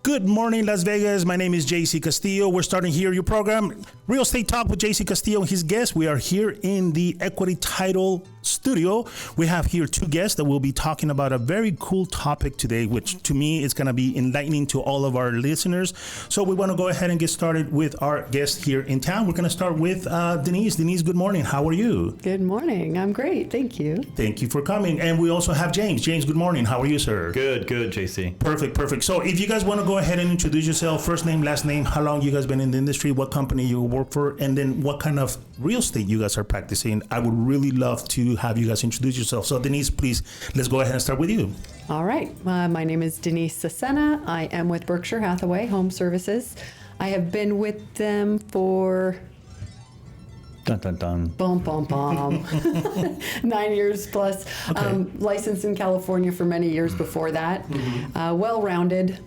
Good morning, Las Vegas. My name is JC Castillo. We're starting here your program, Real Estate Talk with JC Castillo and his guests. We are here in the Equity Title Studio. We have here two guests that will be talking about a very cool topic today, which to me is going to be enlightening to all of our listeners. So we want to go ahead and get started with our guest here in town. We're going to start with Denise. Denise, good morning. How are you? Good morning. I'm great. Thank you. Thank you for coming. And we also have James. James, good morning. How are you, sir? Good, JC. Perfect. So if you guys want to go ahead and introduce yourself, first name, last name, how long you guys been in the industry, what company you work for, and then what kind of real estate you guys are practicing. I would really love to have you guys introduce yourself. So Denise, please, let's go ahead and start with you. All right. My name is Denise Cesena. I am with Berkshire Hathaway Home Services. I have been with them for... Dun, dun, dun. Bum, bum, bum. 9 years plus. Okay. Licensed in California for many years before that. Well-rounded.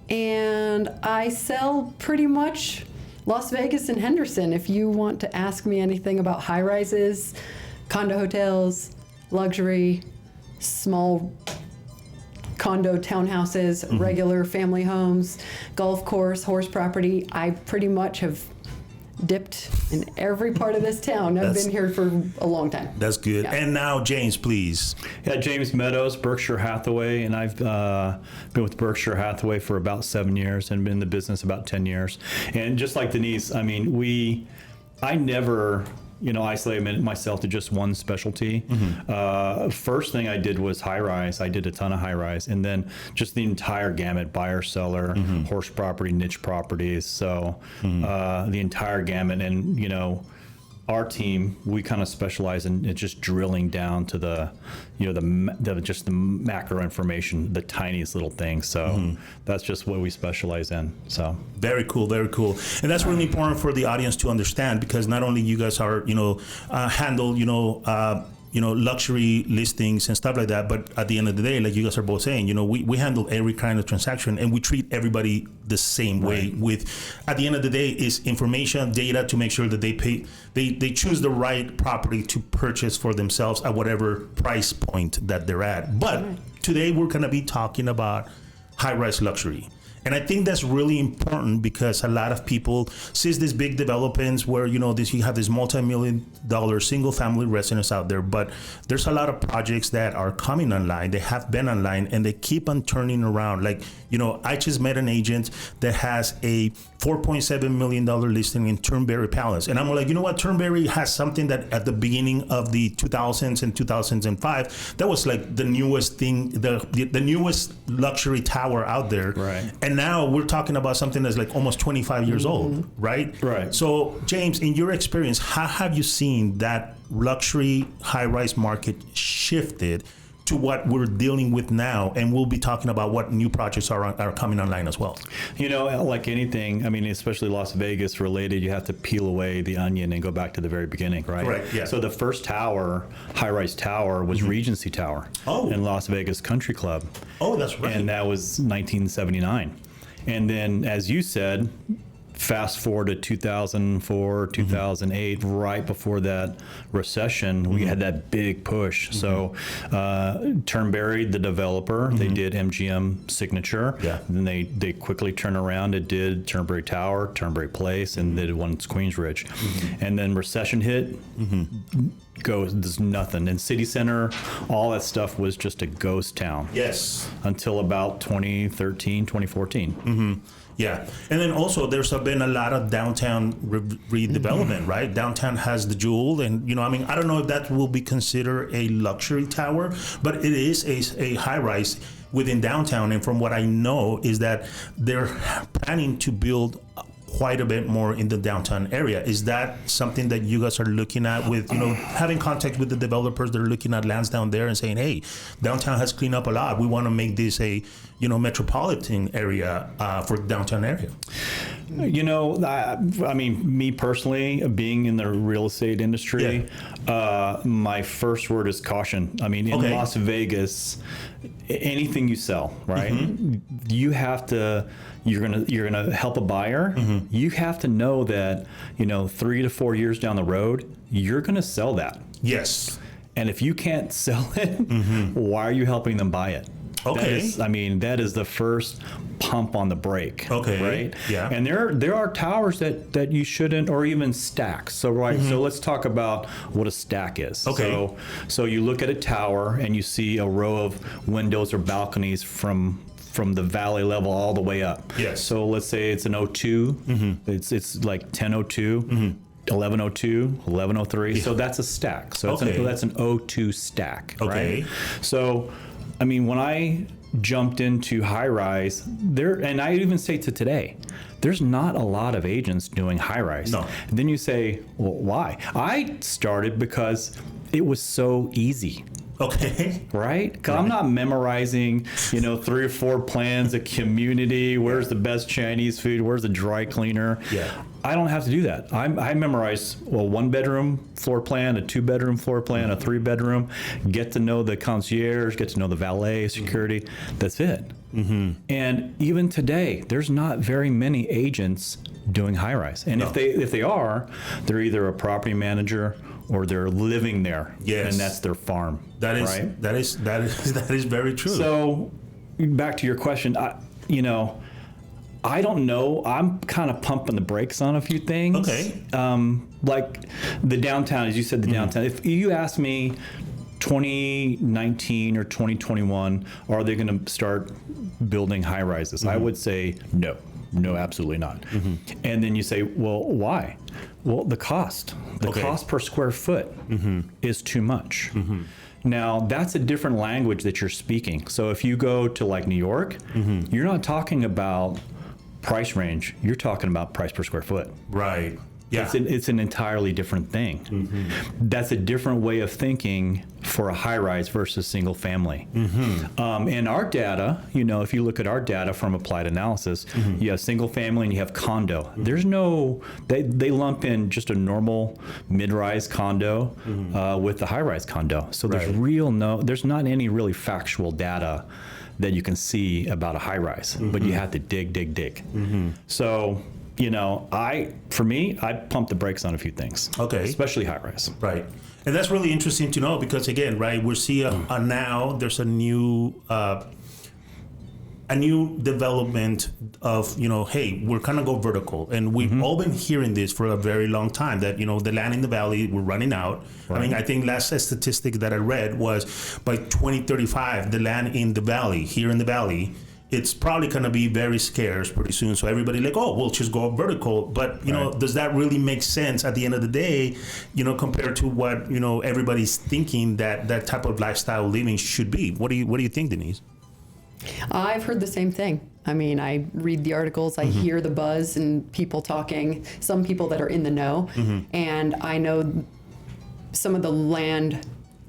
And I sell pretty much Las Vegas and Henderson. If you want to ask me anything about high-rises, condo hotels, luxury, small condo townhouses, regular family homes, golf course, horse property, I pretty much have dipped in every part of this town. I've been here for a long time. That's good. Yeah. And now, James, please. Yeah, James Meadows, Berkshire Hathaway, and I've been with Berkshire Hathaway for about 7 years and been in the business about 10 years. And just like Denise, I mean, I never, isolated myself to just one specialty. First thing I did was high rise. I did a ton of high rise, and then just the entire gamut: buyer, seller, horse property, niche properties. So the entire gamut, and our team, we kind of specialize in just drilling down to the just the macro information, the tiniest little things. So that's just what we specialize in. So very cool, and that's really important for the audience to understand, because not only you guys are handle luxury listings and stuff like that, but at the end of the day, like you guys are both saying, we handle every kind of transaction, and we treat everybody the same way. With, at the end of the day, is information, data, to make sure that they choose the right property to purchase for themselves at whatever price point that they're at. But today we're going to be talking about high-rise luxury. And I think that's really important, because a lot of people sees these big developments where, you have this multi-million-dollar single-family residence out there, but there's a lot of projects that are coming online. They have been online, and they keep on turning around. Like, I just met an agent that has a $4.7 million listing in Turnberry Palace. And I'm like, you know what? Turnberry has something that at the beginning of the 2000s and 2005, that was like the newest thing, the newest luxury tower out there. Right. And now we're talking about something that's like almost 25 years old, right? Right. So, James, in your experience, how have you seen that luxury high-rise market shifted to what we're dealing with now? And we'll be talking about what new projects are coming online as well. Like anything, I mean, especially Las Vegas related, you have to peel away the onion and go back to the very beginning, right? Correct, yeah. So the first tower, high-rise tower, was Regency Tower in Las Vegas Country Club. Oh, that's right. And that was 1979. And then, as you said, fast forward to 2004, 2008, right before that recession, we had that big push. So Turnberry, the developer, they did MGM Signature. Yeah. Then they quickly turned around and did Turnberry Tower, Turnberry Place, and they did one in Queensridge. And then recession hit, there's nothing. And City Center, all that stuff was just a ghost town. Yes. Until about 2013, 2014. Yeah. And then also there's been a lot of downtown redevelopment, right? Downtown has the Jewel, and, I don't know if that will be considered a luxury tower, but it is a high rise within downtown. And from what I know is that they're planning to build quite a bit more in the downtown area. Is that something that you guys are looking at with, having contact with the developers that are looking at lands down there and saying, hey, downtown has cleaned up a lot. We want to make this a, metropolitan area for the downtown area? I mean, me personally, being in the real estate industry, my first word is caution. I mean, in Las Vegas, anything you sell, right? You have to, you're gonna help a buyer. You have to know that, 3 to 4 years down the road, you're gonna sell that. Yes. And if you can't sell it, why are you helping them buy it? Okay. That is the first pump on the brake. Okay. Right? Yeah. And there are towers that you shouldn't, or even stacks. So so let's talk about what a stack is. Okay. So you look at a tower and you see a row of windows or balconies from the valley level all the way up. Yes. So let's say it's an O2. It's like 1002. 1102, 1103. So that's a stack. So that's an O2 stack. Okay. Right? So, when I jumped into high rise there, and I even say to today, there's not a lot of agents doing high rise. No. And then you say, well, why? I started because it was so easy. Okay. Right? Because I'm not memorizing, 3 or 4 plans, a community, where's the best Chinese food, where's the dry cleaner. Yeah. I don't have to do that. I memorize, 1 bedroom floor plan, a 2 bedroom floor plan, a 3 bedroom, get to know the concierge, get to know the valet, security. That's it. And even today, there's not very many agents doing high rise. And if they are, they're either a property manager or they're living there. Yes. And that's their farm. That is right? that is very true. So back to your question, I don't know. I'm kind of pumping the brakes on a few things. Okay. Like the downtown, as you said, the downtown. If you ask me 2019 or 2021, are they going to start building high rises? I would say no. No, absolutely not. And then you say, well, why? Well, the cost. The cost per square foot is too much. Now, that's a different language that you're speaking. So if you go to like New York, you're not talking about price range. You're talking about price per square foot. Right. Yeah. It's an entirely different thing. That's a different way of thinking for a high rise versus single family. And our data, if you look at our data from applied analysis, you have single family and you have condo. There's they lump in just a normal mid-rise condo with the high-rise condo. So there's not any really factual data that you can see about a high rise, but you have to dig. So, I pump the brakes on a few things. Okay. Especially high rise. Right. And that's really interesting to know because again, right, we're seeing now there's a new development of, hey, we're kind of go vertical. And we've all been hearing this for a very long time that, the land in the valley, we're running out. Right. I think last statistic that I read was by 2035, the land in the valley, here in the valley, it's probably going to be very scarce pretty soon. So everybody we'll just go vertical. But, does that really make sense at the end of the day, compared to what, everybody's thinking that type of lifestyle living should be? What do you think, Denise? I've heard the same thing. I read the articles, I hear the buzz and people talking, some people that are in the know. And I know some of the land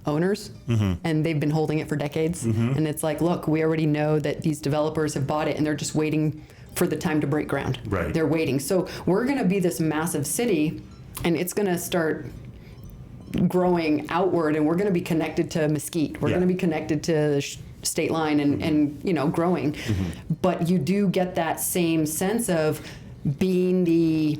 owners and they've been holding it for decades. And it's like, look, we already know that these developers have bought it and they're just waiting for the time to break ground. Right. They're waiting. So we're going to be this massive city and it's going to start growing outward and we're going to be connected to Mesquite. We're going to be connected to the state line and growing. But you do get that same sense of being the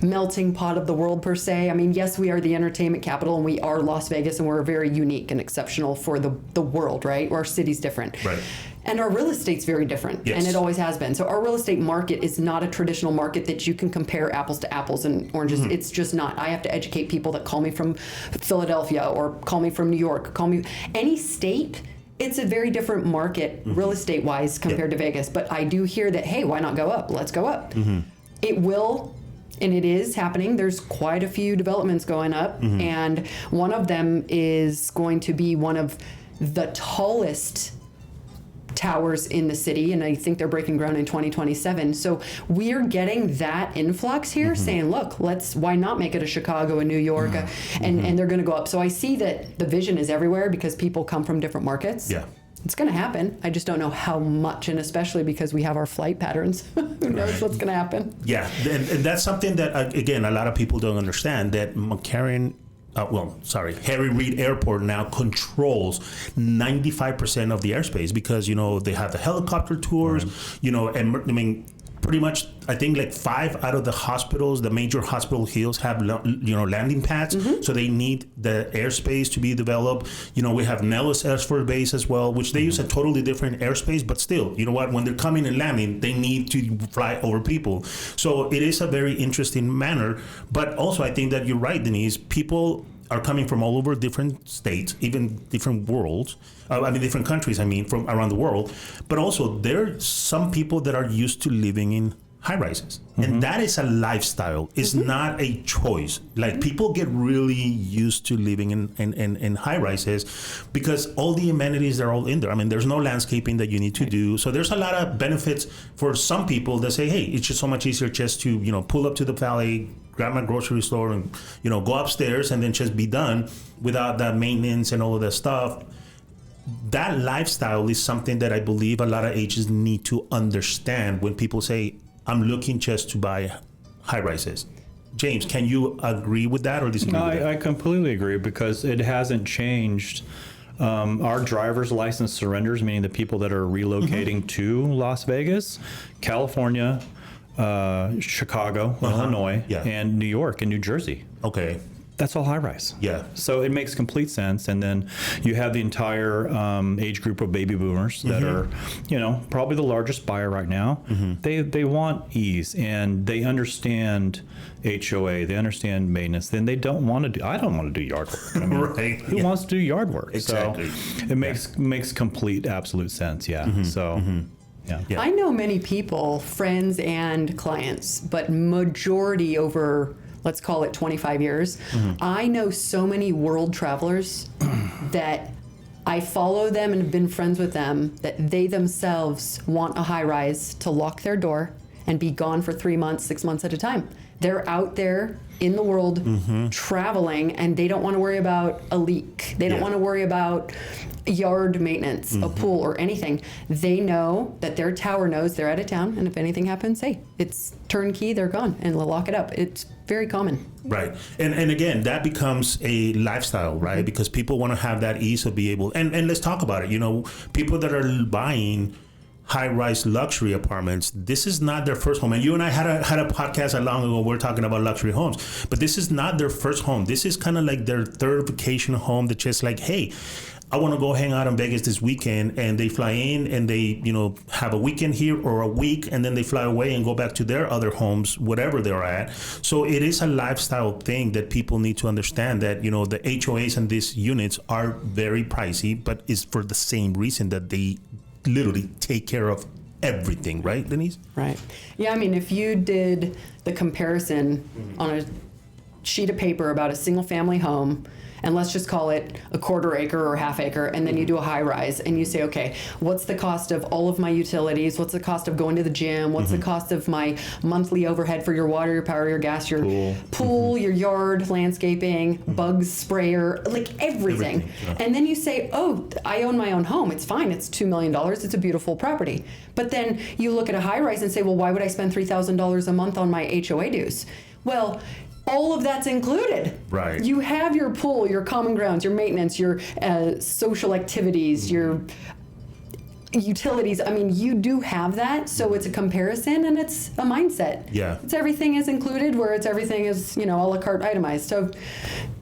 melting pot of the world per se. Yes, we are the entertainment capital and we are Las Vegas and we're very unique and exceptional for the world, right? Our city's different. Right. And our real estate's very different. Yes. And it always has been. So our real estate market is not a traditional market that you can compare apples to apples and oranges. It's just not. I have to educate people that call me from Philadelphia or call me from New York, call me any state. It's a very different market real estate wise compared to Vegas. But I do hear that, hey, why not go up? Let's go up. It will. And it is happening. There's quite a few developments going up. And one of them is going to be one of the tallest towers in the city. And I think they're breaking ground in 2027. So we're getting that influx here saying, look, why not make it a Chicago, a New York, and they're going to go up. So I see that the vision is everywhere because people come from different markets. Yeah. It's going to happen. I just don't know how much, and especially because we have our flight patterns. Who knows what's going to happen? Yeah, and that's something that, again, a lot of people don't understand, that Harry Reid Airport now controls 95% of the airspace because, they have the helicopter tours, and pretty much, I think like 5 out of the hospitals, the major hospital hills have, landing pads. So they need the airspace to be developed. We have Nellis Air Force Base as well, which they use a totally different airspace, but still, you know what, when they're coming and landing, they need to fly over people. So it is a very interesting manner. But also, I think that you're right, Denise, people are coming from all over different states, even different worlds. Different countries, from around the world. But also, there are some people that are used to living in high rises. And that is a lifestyle. It's not a choice. Like, people get really used to living in high rises because all the amenities are all in there. There's no landscaping that you need to do. So there's a lot of benefits for some people that say, hey, it's just so much easier just to, pull up to the valley, grab my grocery store and, go upstairs and then just be done without that maintenance and all of that stuff. That lifestyle is something that I believe a lot of agents need to understand when people say, I'm looking just to buy high rises. James, can you agree with that or disagree with that? I completely agree because it hasn't changed. Our driver's license surrenders, meaning the people that are relocating to Las Vegas, California, Chicago, Illinois, and New York and New Jersey. Okay. That's all high rise. Yeah. So it makes complete sense. And then you have the entire age group of baby boomers that are, probably the largest buyer right now. They want ease and they understand HOA. They understand maintenance. Then they don't want to do. I don't want to do yard work. Right. Who wants to do yard work? Exactly. So it makes complete, absolute sense. Yeah. So. Yeah. I know many people, friends and clients, but majority over, let's call it 25 years. I know so many world travelers that I follow them and have been friends with them that they themselves want a high rise to lock their door and be gone for 3 months, 6 months at a time. They're out there in the world traveling and they don't want to worry about a leak. They don't want to worry about yard maintenance, a pool or anything. They know that their tower knows they're out of town and if anything happens, hey, it's turnkey, they're gone and they'll lock it up. It's very common. Right. And again, that becomes a lifestyle, right? Because people want to have that ease of be able, and let's talk about it. People that are buying high-rise luxury apartments, this is not their first home. And you and I had a podcast long ago, we're talking about luxury homes, but this is not their first home. This is kind of like their third vacation home that's just like, hey, I want to go hang out in Vegas this weekend, and they fly in and they, have a weekend here or a week, and then they fly away and go back to their other homes, whatever they're at. So it is a lifestyle thing that people need to understand that, the HOAs and these units are very pricey, but it's for the same reason that they literally take care of everything, right, Denise? Right. Yeah, if you did the comparison on a sheet of paper about a single family home, and let's just call it a quarter acre or half acre, and then you do a high rise and you say, okay, what's the cost of all of my utilities? What's the cost of going to the gym? What's the cost of my monthly overhead for your water, your power, your gas, your pool, your yard, landscaping, bugs sprayer, like everything. And then you say, oh, I own my own home. It's fine. It's $2 million. It's a beautiful property. But then you look at a high rise and say, well, why would I spend $3,000 a month on my HOA dues? Well, all of that's included. Right. You have your pool, your common grounds, your maintenance, your social activities, your utilities. You do have that. So it's a comparison and it's a mindset. Yeah. It's everything is included where it's everything is, a la carte itemized. So,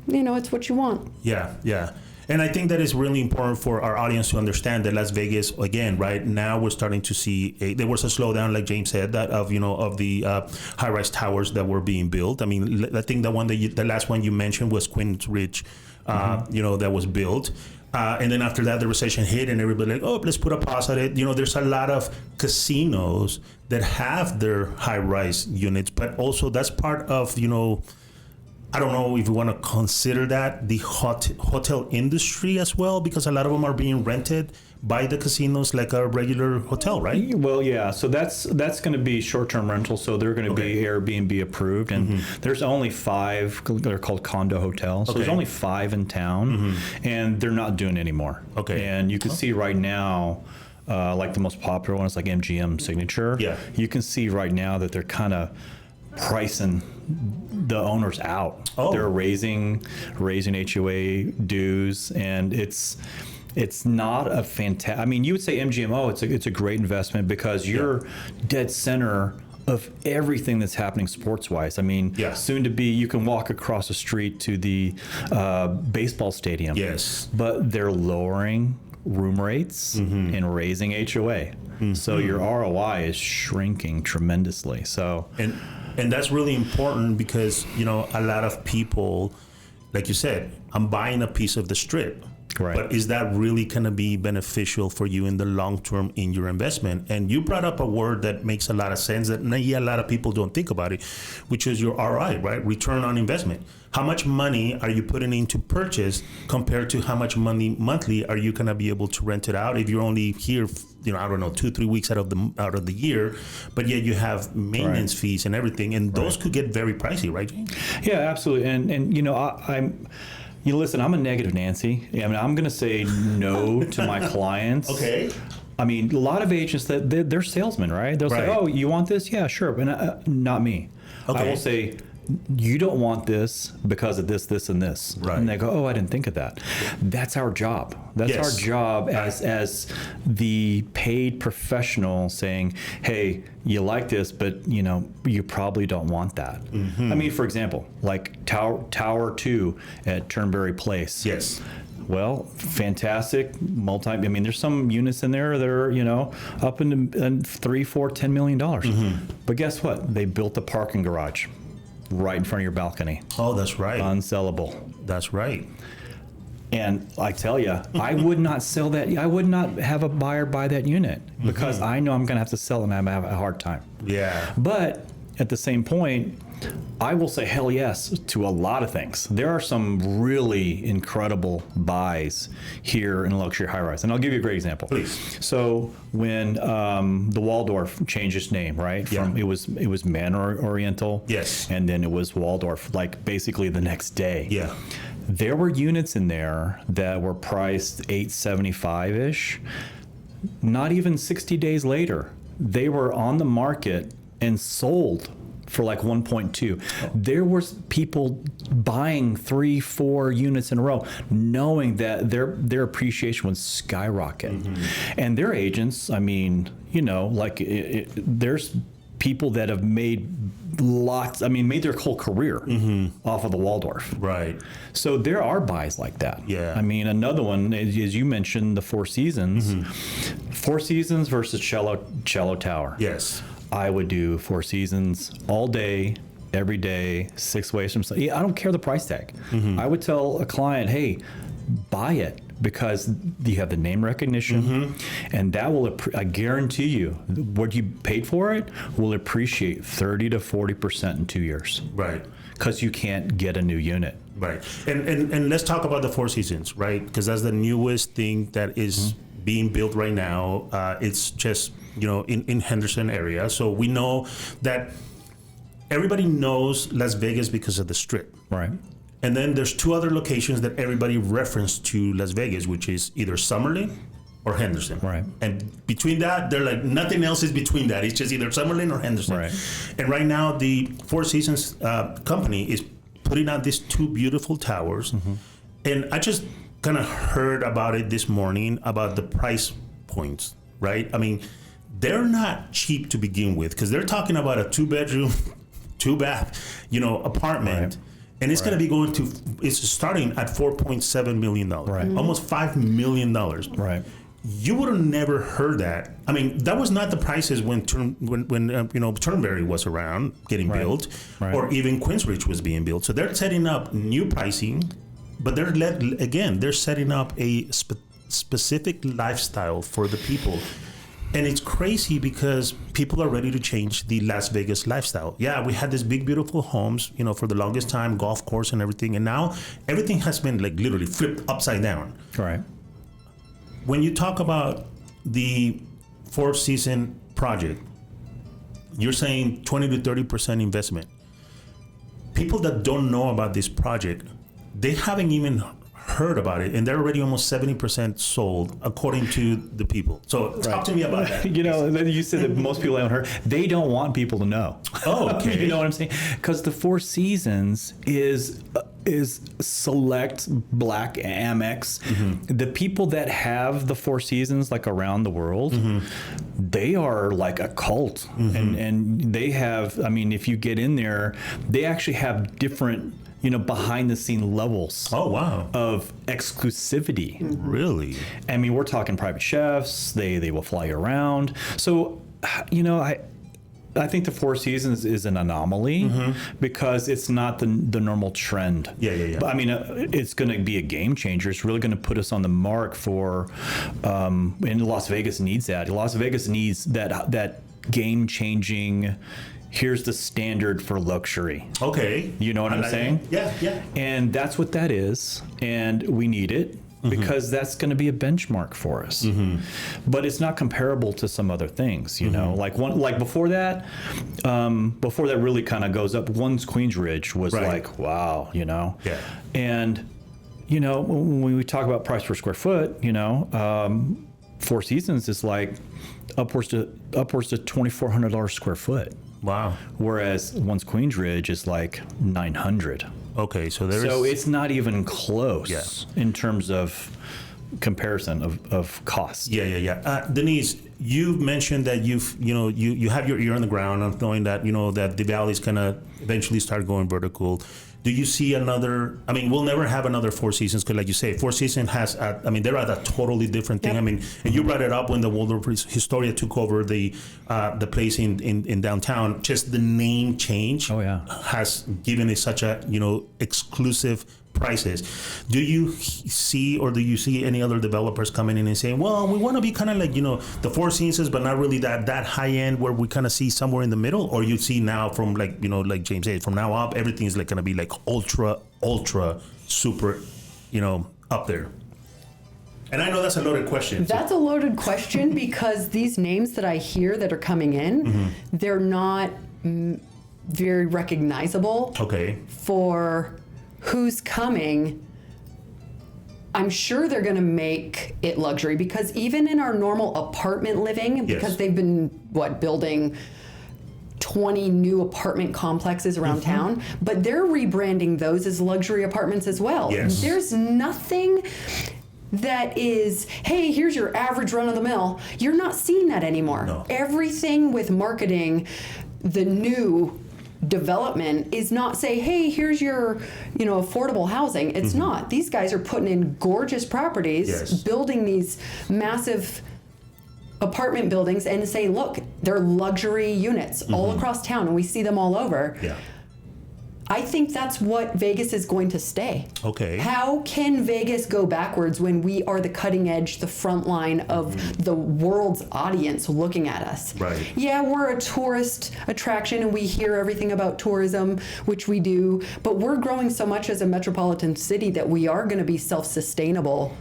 it's what you want. Yeah. Yeah. And I think that is really important for our audience to understand that Las Vegas, again, right now we're starting to see there was a slowdown, like James said, that of the high-rise towers that were being built. I think the last one you mentioned was Queens Ridge, that was built. And then after that, the recession hit and everybody like, oh, let's put a pause at it. There's a lot of casinos that have their high-rise units, but also that's part of, I don't know if you want to consider that the hotel industry as well, because a lot of them are being rented by the casinos like a regular hotel, right? Well, yeah. So that's going to be short-term rental. So they're going to be Airbnb approved, and there's only 5. They're called condo-hotels. So there's only 5 in town, and they're not doing any more. Okay. And you can see right now, like the most popular one is like MGM Signature. Yeah. You can see right now that they're kind of pricing the owners out. They're raising HOA dues, and it's not a fantastic. You would say MGM, it's a great investment because you're dead center of everything that's happening sports-wise. I mean, soon to be, you can walk across the street to the baseball stadium. Yes. But they're lowering room rates and raising HOA. So your ROI is shrinking tremendously. So and that's really important because, you know, a lot of people, like you said, I'm buying a piece of the strip. Right. But is that really going to be beneficial for you in the long term in your investment? And you brought up a word that makes a lot of sense that a lot of people don't think about it, which is your ROI, right? Return on investment. How much money are you putting into purchase compared to how much money monthly are you going to be able to rent it out if you're only here, you know, I don't know, 2-3 weeks out of the year, but yet you have maintenance fees and everything, and those could get very pricey, right, James? Yeah, absolutely. And you know, you listen, I'm a negative Nancy. I mean, I'm going to say no to my clients. Okay. I mean, a lot of agents, they're salesmen, right? They'll say, oh, you want this? Yeah, sure. But not me. Okay. I will say, you don't want this because of this, this, and this. Right. And they go, oh, I didn't think of that. That's our job. That's our job as the paid professional saying, hey, you like this, but you know, you probably don't want that. I mean, for example, like Tower 2 at Turnberry Place. Yes. Well, fantastic. I mean, there's some units in there that are, you know, up in $3, $4, $10 million. But guess what? They built the parking garage right in front of your balcony. Oh, that's right. Unsellable. That's right. And I tell you, I would not sell that. I would not have a buyer buy that unit because I know I'm going to have to sell it and I'm going to have a hard time. Yeah. But at the same point, I will say hell yes to a lot of things. There are some really incredible buys here in luxury high rise. And I'll give you a great example. Please. So when the Waldorf changed its name, right? From it was Manor Oriental. Yes. And then it was Waldorf, like basically the next day. Yeah. There were units in there that were priced $875-ish. Not even 60 days later, they were on the market and sold for like 1.2. There was people buying 3-4 units in a row, knowing that their appreciation would skyrocket. And their agents, I mean, you know, like there's people that have made made their whole career off of the Waldorf. Right. So there are buys like that. Yeah. I mean, another one, as you mentioned, the Four Seasons. Four Seasons versus Cello Tower. Yes. I would do Four Seasons all day, every day, 6 ways from Sunday. I don't care the price tag. I would tell a client, hey, buy it because you have the name recognition, and that will, I guarantee you, what you paid for it will appreciate 30 to 40% in 2 years. Right. Because you can't get a new unit. Right. And let's talk about the Four Seasons, right? Because that's the newest thing that is being built right now. It's just, you know, in Henderson area. So we know that everybody knows Las Vegas because of the Strip. Right. And then there's 2 other locations that everybody referenced to Las Vegas, which is either Summerlin or Henderson. Right. And between that, they're like, nothing else is between that. It's just either Summerlin or Henderson. Right. And right now, the Four Seasons company is putting out these 2 beautiful towers. And I just kind of heard about it this morning, about the price points, right? I mean, they're not cheap to begin with because they're talking about a 2-bedroom, 2-bath, you know, apartment. Right. And it's going to be going to, it's starting at $4.7 million, right. Almost $5 million. Right. You would have never heard that. I mean, that was not the prices when Turnberry was around getting built, or even Queensbridge was being built. So they're setting up new pricing, but they're setting up a specific lifestyle for the people. And it's crazy because people are ready to change the Las Vegas lifestyle. Yeah, we had these big, beautiful homes, you know, for the longest time, golf course and everything. And now everything has been like literally flipped upside down. Right. When you talk about the Four Season project, you're saying 20 to 30% investment. People that don't know about this project, they haven't even heard about it, and they're already almost 70% sold, according to the people. So talk to me about that. You know, you said that most people haven't heard. They don't want people to know. Oh, okay. You know what I'm saying? Because the Four Seasons is select Black Amex. The people that have the Four Seasons, like around the world, they are like a cult, and they have. I mean, if you get in there, they actually have different, behind the scene levels. Oh, wow. Of exclusivity. Really? I mean, we're talking private chefs. They will fly you around. So, I think the Four Seasons is an anomaly because it's not the normal trend. Yeah. But I mean, it's going to be a game changer. It's really going to put us on the mark for, and Las Vegas needs that. Las Vegas needs that game changing. Here's the standard for luxury. Okay. You know what I'm saying? Yeah. And that's what that is. And we need it. Because that's going to be a benchmark for us, but it's not comparable to some other things, like before that really kind of goes up. One's Queensridge was like, wow, and when we talk about price per square foot, Four Seasons is like upwards to $2,400 square foot. Wow. Whereas One's Queensridge is like $900. Okay, so it's not even close in terms of comparison of cost. Yeah. Denise, you've mentioned that you have your ear on the ground on knowing that that the valley's gonna eventually start going vertical. Do you see another? I mean, we'll never have another Four Seasons because, like you say, Four Seasons has. They're at a totally different thing. Yep. I mean, and you brought it up when the Waldorf Astoria took over the place in downtown. Just the name change has given it such a exclusive prices. Do you see any other developers coming in and saying, well, we want to be kind of like the Four Seasons, but not really that high end, where we kind of see somewhere in the middle? Or you see now from like James said, from now up everything is like going to be like ultra super up there? And I know that's a loaded question. That's a loaded question because these names that I hear that are coming in, they're not very recognizable. Okay. For who's coming. I'm sure they're going to make it luxury, because even in our normal apartment living, because they've been building 20 new apartment complexes around town, but they're rebranding those as luxury apartments as well. Yes. There's nothing that is, hey, here's your average run of the mill. You're not seeing that anymore. No. Everything with marketing, the new development is not say, hey, here's your affordable housing. It's not. These guys are putting in gorgeous properties, building these massive apartment buildings and saying, look, they're luxury units all across town, and we see them all over. I think that's what Vegas is going to stay. Okay. How can Vegas go backwards when we are the cutting edge, the front line of the world's audience looking at us? Right. Yeah, we're a tourist attraction and we hear everything about tourism, which we do, but we're growing so much as a metropolitan city that we are going to be self-sustainable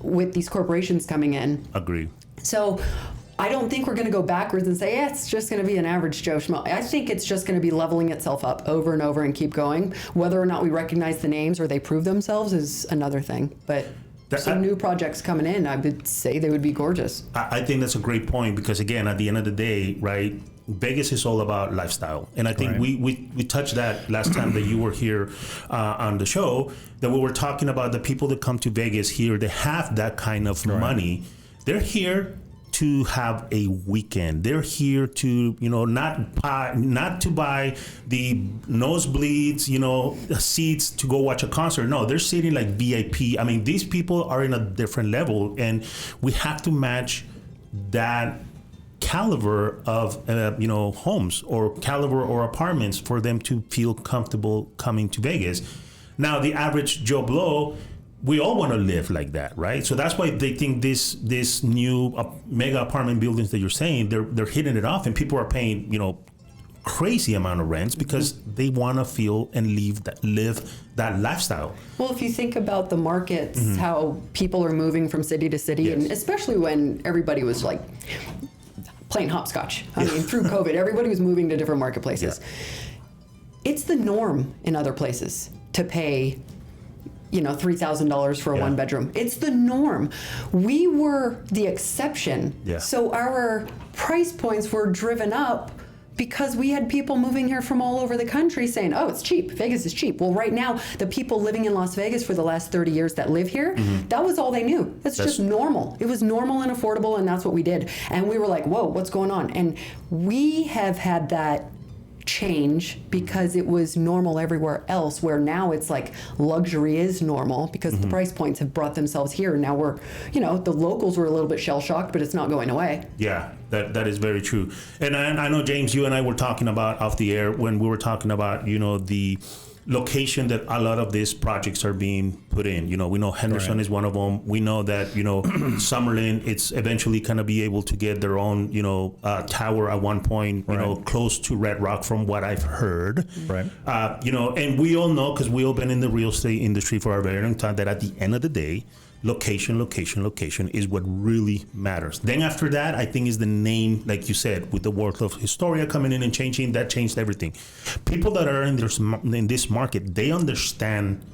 with these corporations coming in. Agree. So I don't think we're going to go backwards and say, it's just going to be an average Joe Schmo. I think it's just going to be leveling itself up over and over and keep going. Whether or not we recognize the names or they prove themselves is another thing. But some new projects coming in, I would say they would be gorgeous. I think that's a great point, because again, at the end of the day, right, Vegas is all about lifestyle. And I think we touched that last time that you were here on the show, that we were talking about the people that come to Vegas here, they have that kind of money. They're here to have a weekend. They're here to, not to buy the nosebleeds, seats to go watch a concert. No, they're sitting like VIP. I mean, these people are in a different level, and we have to match that caliber of, homes or caliber or apartments for them to feel comfortable coming to Vegas. Now, the average Joe Blow, we all want to live like that, right? So that's why they think this new mega apartment buildings that you're saying, they're hitting it off, and people are paying crazy amount of rents because they want to feel and live that lifestyle. Well, if you think about the markets, how people are moving from city to city, and especially when everybody was like playing hopscotch. I mean, through COVID, everybody was moving to different marketplaces. It's the norm in other places to pay $3,000 for a one bedroom. It's the norm. We were the exception. Yeah. So our price points were driven up because we had people moving here from all over the country saying, oh, it's cheap. Vegas is cheap. Well, right now, the people living in Las Vegas for the last 30 years that live here, that was all they knew. That's just normal. It was normal and affordable, and that's what we did. And we were like, whoa, what's going on? And we have had that change because it was normal everywhere else, where now it's like luxury is normal because the price points have brought themselves here. Now we're, the locals were a little bit shell-shocked, but it's not going away. Yeah, that is very true. And I know, James, you and I were talking about off the air when we were talking about, the location that a lot of these projects are being put in. We know Henderson is one of them. We know that, Summerlin, it's eventually going to be able to get their own, tower at one point, close to Red Rock from what I've heard. Right. And we all know, because we all been in the real estate industry for a very long time, that at the end of the day, location is what really matters. Then after that, I think is the name, like you said, with the world of Historia coming in and changing, that changed everything. People that are in this market, they understand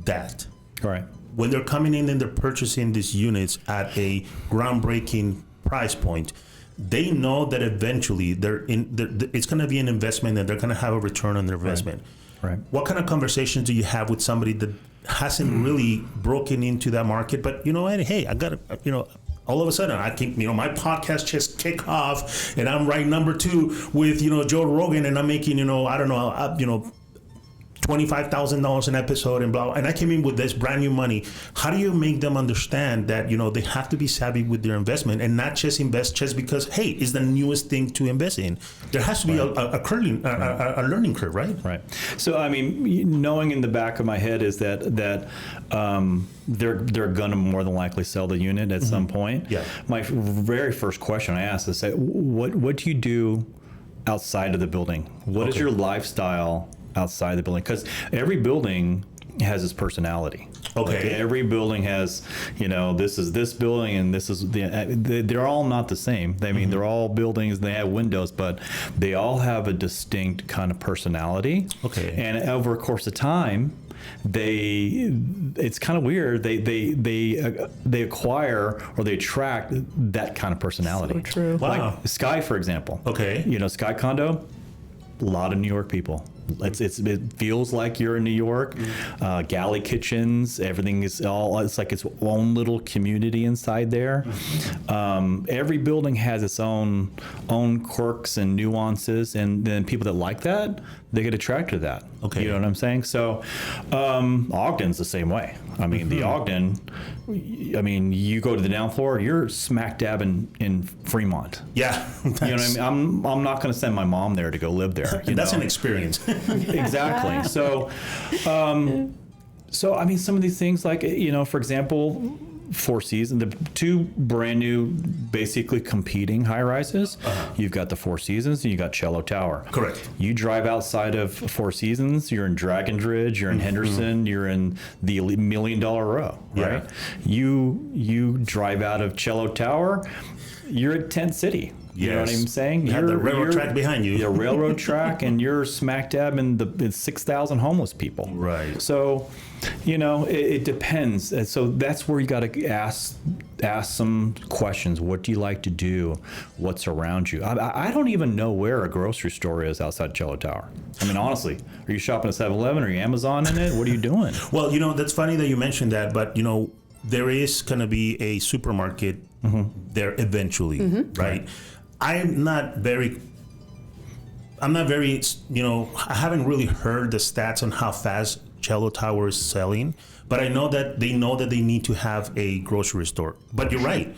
that. Right. When they're coming in and they're purchasing these units at a groundbreaking price point, they know that eventually it's going to be an investment and they're going to have a return on their investment. Right. What kind of conversations do you have with somebody that hasn't really broken into that market, but hey, I got to, all of a sudden I think, my podcast just kick off and I'm ranked number 2 with, Joe Rogan, and I'm making, $25,000 an episode and blah, and I came in with this brand new money. How do you make them understand that, they have to be savvy with their investment and not just invest just because, hey, it's the newest thing to invest in? There has to be a learning curve, right? Right. So, knowing in the back of my head is that they're going to more than likely sell the unit at some point. Yeah. My very first question I asked is, what do you do outside of the building? What is your lifestyle outside the building? Because every building has its personality. Okay. Like every building has, this is this building and this is they're all not the same. They're all buildings, they have windows, but they all have a distinct kind of personality. Okay. And over a course of time, it's kind of weird. They acquire or they attract that kind of personality. So true. Wow. Like Sky, for example. Okay. Sky condo, a lot of New York people. It feels like you're in New York. Galley kitchens, everything is it's like its own little community inside there. Every building has its own quirks and nuances, and then people that like that, they get attracted to that. Okay. You know what I'm saying? So Ogden's the same way. The Ogden, you go to the down floor, you're smack dab in Fremont. Yeah. You know what I mean? I'm not going to send my mom there to go live there. That's an experience. Exactly. So, some of these things, like, for example, Four Seasons, the 2 brand new, basically competing high rises. You've got the Four Seasons and you got Cello Tower. Correct. You drive outside of Four Seasons, you're in Dragon Ridge, you're in Henderson, you're in the $1 million row, right? Yeah. You drive out of Cello Tower, you're at Tent City. You know what I'm saying? You have the railroad track behind you. The railroad track, and you're smack dab in 6,000 homeless people. Right. So, it depends. And so that's where you got to ask some questions. What do you like to do? What's around you? I don't even know where a grocery store is outside Cello Tower. Honestly, are you shopping at 7-Eleven? Are you Amazon in it? What are you doing? Well, that's funny that you mentioned that, but there is going to be a supermarket there eventually, right? I'm not very, I haven't really heard the stats on how fast Cello Tower is selling, but I know that they need to have a grocery store. But you're right,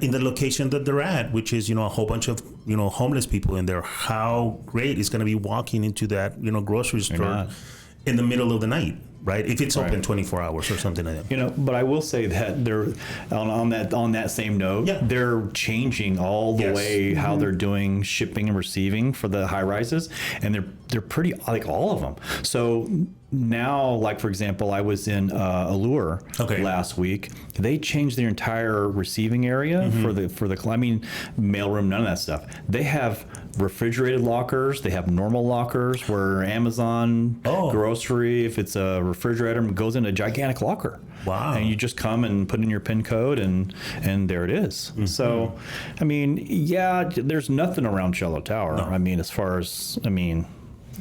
in the location that they're at, which is, a whole bunch of, homeless people in there. How great is going to be walking into that, grocery store in the middle of the night. Right, if it's open 24 hours or something like that. But I will say that they're on that same note. Yeah. They're changing all the way how they're doing shipping and receiving for the high rises, and they're pretty, like, all of them. So now, like for example, I was in Allure last week. They changed their entire receiving area for the. I mean, mailroom, none of that stuff. They have refrigerated lockers. They have normal lockers where Amazon grocery, if it's a refrigerator, goes in a gigantic locker. Wow! And you just come and put in your PIN code, and there it is. So, I mean, yeah, there's nothing around Cello Tower. No. I mean, as far as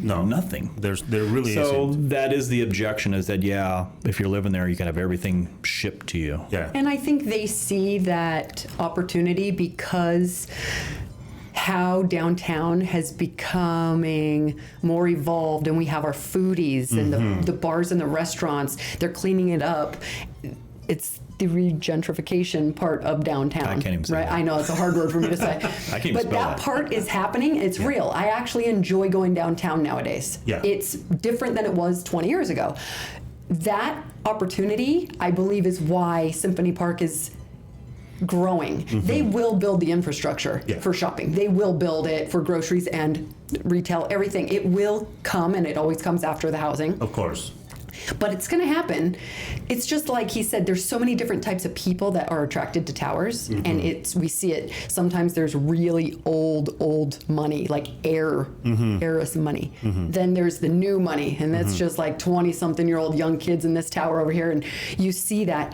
No, nothing. There really isn't. So that is the objection, is that, if you're living there, you can have everything shipped to you. Yeah. And I think they see that opportunity because how downtown has becoming more evolved, and we have our foodies and the bars and the restaurants. They're cleaning it up. It's the regentrification part of downtown. I can't even say that. I know, it's a hard word for me to say. I can't but spell that part is happening. It's real. I actually enjoy going downtown nowadays. Yeah. It's different than it was 20 years ago. That opportunity, I believe, is why Symphony Park is growing. They will build the infrastructure for shopping. They will build it for groceries and retail, everything. It will come, and it always comes after the housing. Of course. But it's going to happen. It's just like he said, there's so many different types of people that are attracted to towers, and we see it. Sometimes there's really old money, like heiress money. Then there's the new money, and that's just like 20-something-year-old young kids in this tower over here, and you see that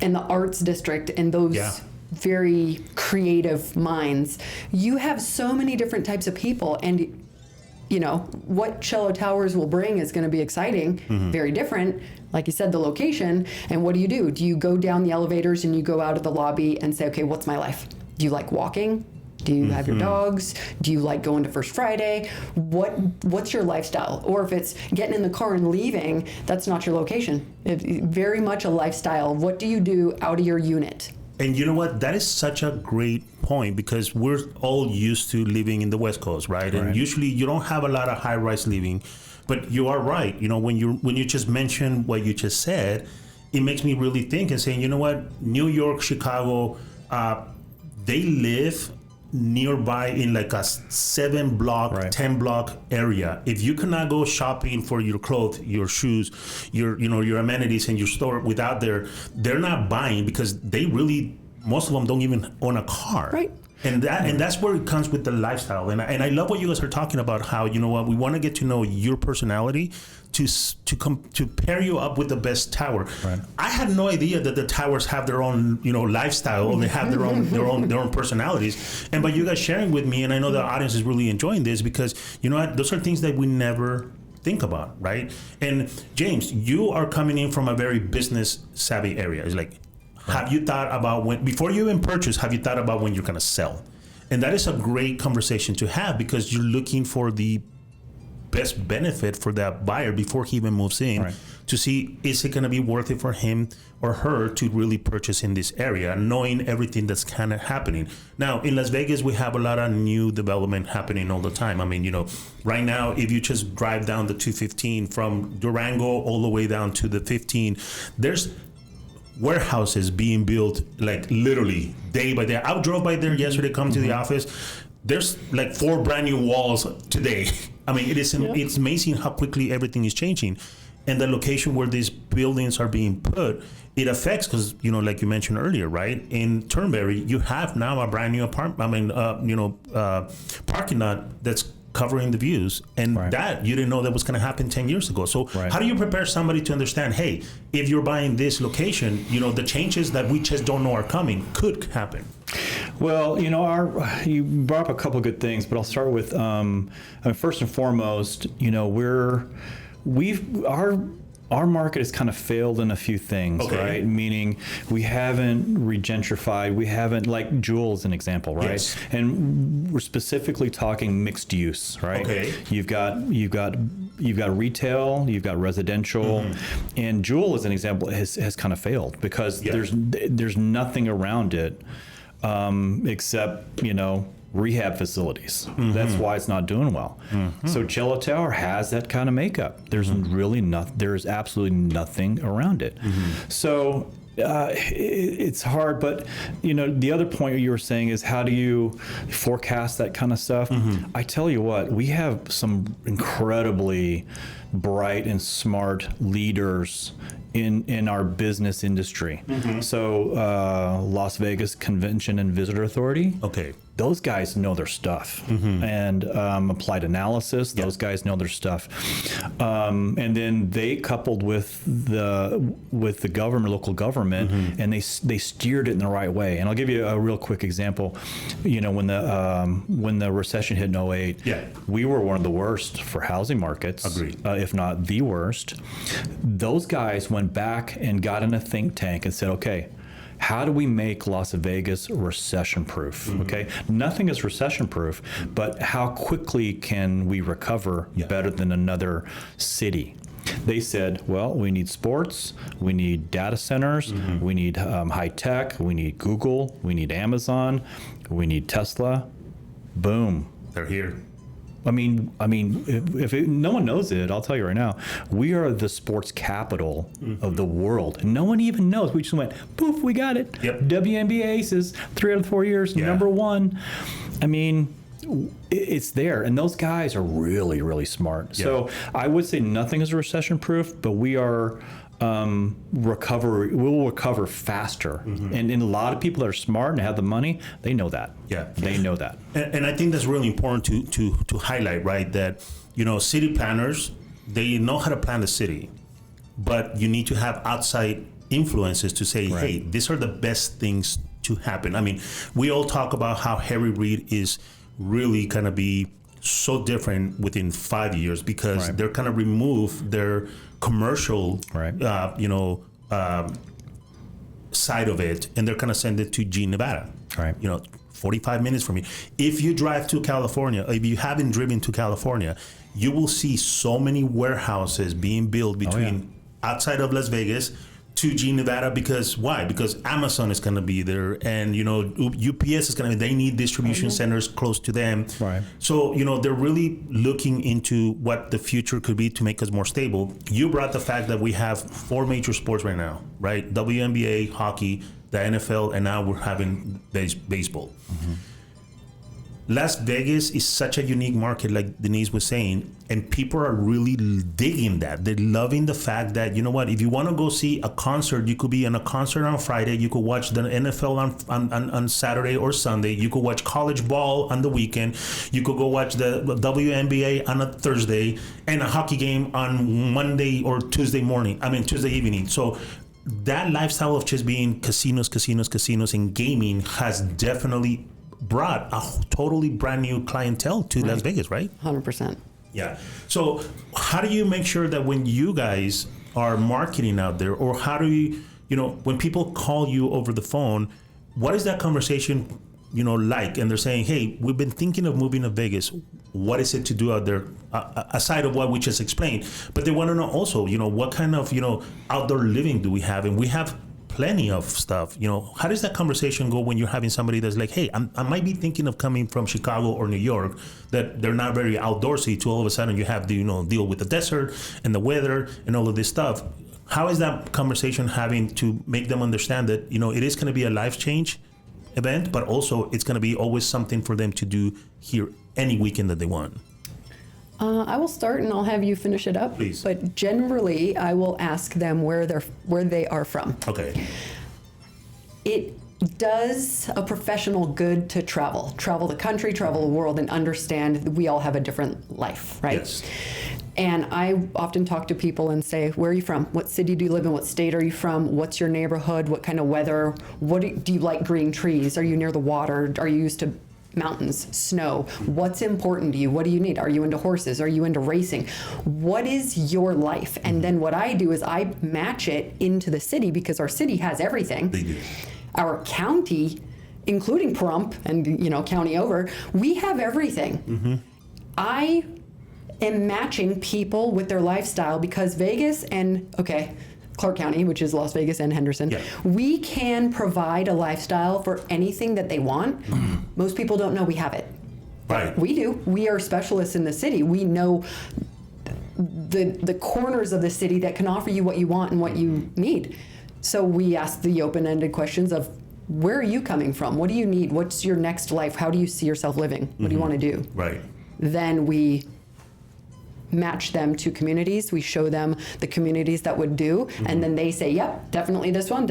in the arts district and those very creative minds. You have so many different types of people, and what Cello Towers will bring is going to be exciting, very different. Like you said, the location. And what do? Do you go down the elevators and you go out of the lobby and say, okay, what's my life? Do you like walking? Do you have your dogs? Do you like going to First Friday? What's your lifestyle? Or if it's getting in the car and leaving, that's not your location. It's very much a lifestyle. What do you do out of your unit? And you know what? That is such a great point, because we're all used to living in the West Coast, right? And usually you don't have a lot of high-rise living, but you are right. When you just mentioned what you just said, it makes me really think and saying, you know what? New York, Chicago, they live nearby in like a 7-block, 10-block area. If you cannot go shopping for your clothes, your shoes, your amenities in your store without they're not buying, because most of them don't even own a car. Right. And that's where it comes with the lifestyle. And I love what you guys are talking about, how, we want to get to know your personality to pair you up with the best tower. Right. I had no idea that the towers have their own, lifestyle, and they have their own personalities. And by you guys sharing with me, and I know the audience is really enjoying this, because those are things that we never think about, right? And James, you are coming in from a very business savvy area. It's like, have you thought about before you even purchase, have you thought about when you're going to sell? And that is a great conversation to have, because you're looking for the best benefit for that buyer before he even moves in, to see, is it going to be worth it for him or her to really purchase in this area, knowing everything that's kind of happening. Now, in Las Vegas, we have a lot of new development happening all the time. I mean, right now, if you just drive down the 215 from Durango all the way down to the 15, there's warehouses being built, like literally day by day. I drove by there yesterday, come to the office. There's like 4 brand new walls today. I mean, it's amazing how quickly everything is changing. And the location where these buildings are being put, it affects, because, like you mentioned earlier, right? In Turnberry, you have now a brand new parking lot that's covering the views, and that you didn't know that was going to happen 10 years ago. So how do you prepare somebody to understand, hey, if you're buying this location, the changes that we just don't know are coming could happen? Well, you brought up a couple of good things, but I'll start with first and foremost, our market has kind of failed in a few things, right? Meaning we haven't regentrified. We haven't, like Jewel is an example, right? Yes. And we're specifically talking mixed use, right? Okay. You've got retail, you've got residential, and Jewel, as an example, has kind of failed, because there's nothing around it except rehab facilities. That's why it's not doing well. So Cello Tower has that kind of makeup. There's there's absolutely nothing around it. So It's hard, but the other point you were saying is how do you forecast that kind of stuff? I tell you what, we have some incredibly bright and smart leaders in our business industry. So Las Vegas Convention and Visitor Authority. Okay. Those guys know their stuff, and applied analysis. Those guys know their stuff, and then they coupled with the government, local government, and they steered it in the right way. And I'll give you a real quick example. When the recession hit in 08, we were one of the worst for housing markets. Agreed. If not the worst. Those guys went back and got in a think tank and said, okay, how do we make Las Vegas recession-proof? Okay, nothing is recession-proof, but how quickly can we recover better than another city? They said, well, we need sports, we need data centers, we need high tech, we need Google, we need Amazon, we need Tesla. Boom. They're here. I mean, if no one knows it, I'll tell you right now, we are the sports capital of the world. No one even knows. We just went, poof, we got it. Yep. WNBA Aces, 3 out of 4 years, number one. I mean, it's there. And those guys are really, really smart. Yeah. So I would say nothing is recession proof, but we are we'll recover faster. And a lot of people that are smart and have the money, they know that. Yeah. They know that. And I think that's really important to highlight, right? That, city planners, they know how to plan the city, but you need to have outside influences to say, hey, these are the best things to happen. I mean, we all talk about how Harry Reid is really going to be so different within 5 years because they're going to remove their commercial, side of it, and they're going to send it to G, Nevada. 45 minutes from you. If you drive to California, if you haven't driven to California, you will see so many warehouses being built between outside of Las Vegas to G, Nevada. Because why? Because Amazon is going to be there, and UPS is going to. They need distribution centers close to them. Right. So they're really looking into what the future could be to make us more stable. You brought the fact that we have 4 major sports right now, right? WNBA, hockey, the NFL, and now we're having baseball. Las Vegas is such a unique market, like Denise was saying, and people are really digging that. They're loving the fact that, if you want to go see a concert, you could be in a concert on Friday, you could watch the NFL on Saturday or Sunday, you could watch college ball on the weekend, you could go watch the WNBA on a Thursday, and a hockey game on Monday or Tuesday evening. So that lifestyle of just being casinos, and gaming has definitely brought a totally brand new clientele to Las Vegas, right? 100%. Yeah. So how do you make sure that when you guys are marketing out there, or how do you, when people call you over the phone, what is that conversation, like? And they're saying, hey, we've been thinking of moving to Vegas. What is it to do out there, aside of what we just explained? But they want to know also, what kind of, outdoor living do we have? And we have plenty of stuff. How does that conversation go when you're having somebody that's like, hey, I might be thinking of coming from Chicago or New York, that they're not very outdoorsy, to all of a sudden you have to, deal with the desert and the weather and all of this stuff. How is that conversation having to make them understand that, it is going to be a life change event, but also it's going to be always something for them to do here any weekend that they want? I will start and I'll have you finish it up. Please. But generally, I will ask them where they are from. Okay. It does a professional good to travel the country, travel the world, and understand that we all have a different life, right? Yes. And I often talk to people and say, where are you from? What city do you live in? What state are you from? What's your neighborhood? What kind of weather? Do you like green trees? Are you near the water? Are you used to mountains, snow? What's important to you? What do you need? Are you into horses? Are you into racing? What is your life? And then what I do is I match it into the city, because our city has everything. They do. Our county, including Pahrump and county over, we have everything. I am matching people with their lifestyle, because Vegas and Clark County, which is Las Vegas and Henderson, we can provide a lifestyle for anything that they want. Most people don't know we have it. Right. We do. We are specialists in the city. We know the corners of the city that can offer you what you want and what you need. So we ask the open-ended questions of, where are you coming from? What do you need? What's your next life? How do you see yourself living? What do you want to do? Right. Then we match them to communities. We show them the communities that would do, and then they say, yep, definitely this one,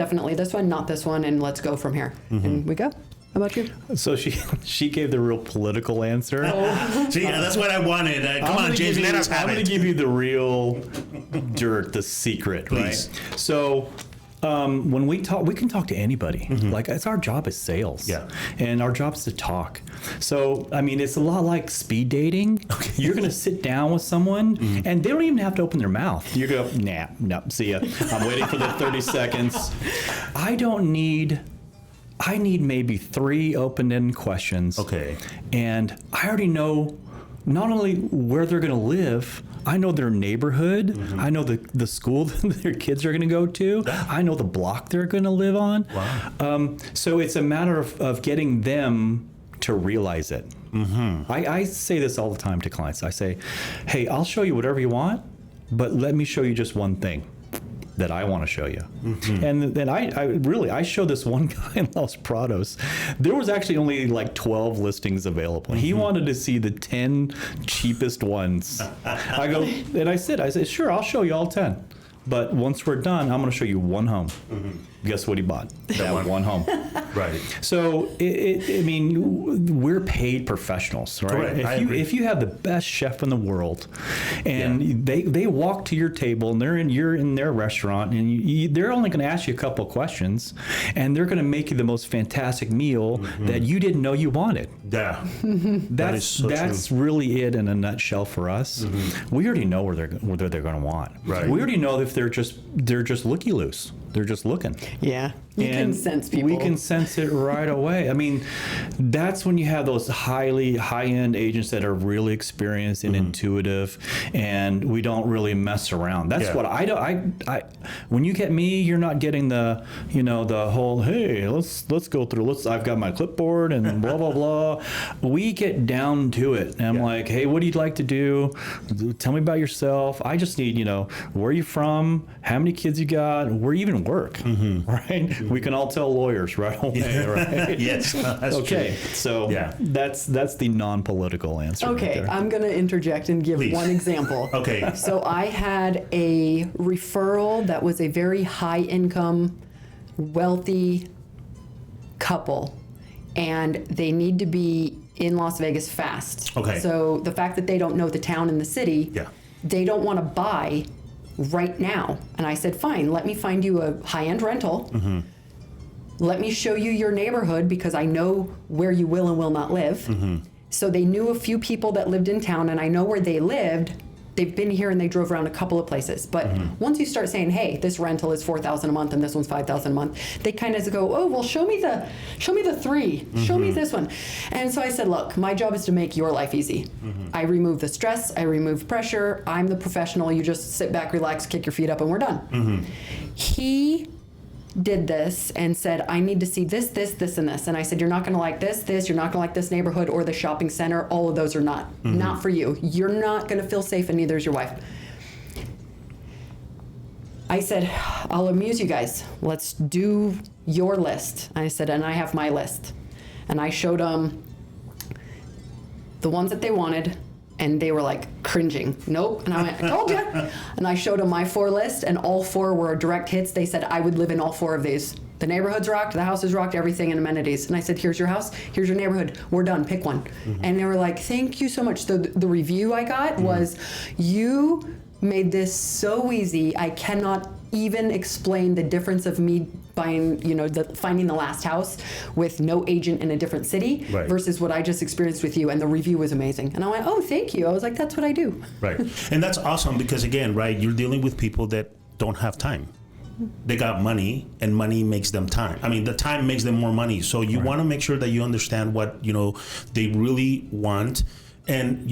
not this one, and let's go from here. And we go. How about you? So she gave the real political answer. See, that's what I wanted. Come on, James, let us have I'm going to give you the real dirt, the secret, Please. right? So when we talk, we can talk to anybody. Like, it's our job is sales. Yeah. And our job is to talk. So, I mean, it's a lot like speed dating. Okay. You're going to sit down with someone and they don't even have to open their mouth. You go, nah, no, see ya. I'm waiting for the 30 seconds. I need maybe 3 open-ended questions. Okay. And I already know not only where they're going to live, I know their neighborhood. I know the school that their kids are going to go to. I know the block they're going to live on. Wow. So it's a matter of getting them to realize it. I say this all the time to clients. I say, hey, I'll show you whatever you want, but let me show you just one thing that I want to show you. And then I showed this one guy in Los Prados. There was actually only like 12 listings available. He wanted to see the 10 cheapest ones. I said, sure, I'll show you all 10. But once we're done, I'm going to show you one home. Guess what he bought? That one home. Right. So, I mean, we're paid professionals, right? Correct. If you have the best chef in the world, and they walk to your table and you're in their restaurant, and they're only going to ask you a couple of questions, and they're going to make you the most fantastic meal that you didn't know you wanted. Yeah. That's really it in a nutshell for us. We already know where they're going to want. Right. We already know if they're just looky loose. They're just looking. Yeah. You can sense people. We can sense it right away. I mean, that's when you have those high-end agents that are really experienced and intuitive, and we don't really mess around. That's what I don't. When you get me, you're not getting the whole, hey, let's go through. I've got my clipboard and blah blah blah. We get down to it, and I'm like, hey, what do you like to do? Tell me about yourself. I just need, where are you from? How many kids you got? Where you even work? Right? We can all tell lawyers right away, right? Yes, that's okay, true. so that's the non-political answer. Okay, right there. I'm going to interject and give one example. Okay. So I had a referral that was a very high-income, wealthy couple, and they need to be in Las Vegas fast. Okay. So the fact that they don't know the town and the city, they don't want to buy right now. And I said, fine, let me find you a high-end rental. Let me show you your neighborhood because I know where you will and will not live. So they knew a few people that lived in town, and I know where they lived. They've been here and they drove around a couple of places. But once you start saying, hey, this rental is $4,000 a month and this one's $5,000 a month, they kind of go, oh, well, show me the 3, show me this one. And so I said, look, my job is to make your life easy. I remove the stress, I remove pressure. I'm the professional. You just sit back, relax, kick your feet up, and we're done. He did this and said, I need to see this, and this. And I said, you're not going to like this, you're not going to like this neighborhood or the shopping center. All of those are not for you. You're not going to feel safe, and neither is your wife. I said, I'll amuse you guys. Let's do your list. I said, and I have my list. And I showed them the ones that they wanted, and they were like cringing. Nope. And I went, I told you. And I showed them my 4 list, and all 4 were direct hits. They said I would live in all 4 of these. The neighborhood's rocked, the house is rocked, everything, and amenities. And I said, here's your house, here's your neighborhood. We're done, pick one. And they were like, thank you so much. The review I got was, you made this so easy. I cannot even explain the difference of me buying, finding the last house with no agent in a different city versus what I just experienced with you. And the review was amazing. And I went, oh, thank you. I was like, that's what I do. Right. And that's awesome because, again, you're dealing with people that don't have time. They got money, and money makes them time. I mean, the time makes them more money. So you want to make sure that you understand what, they really want. And,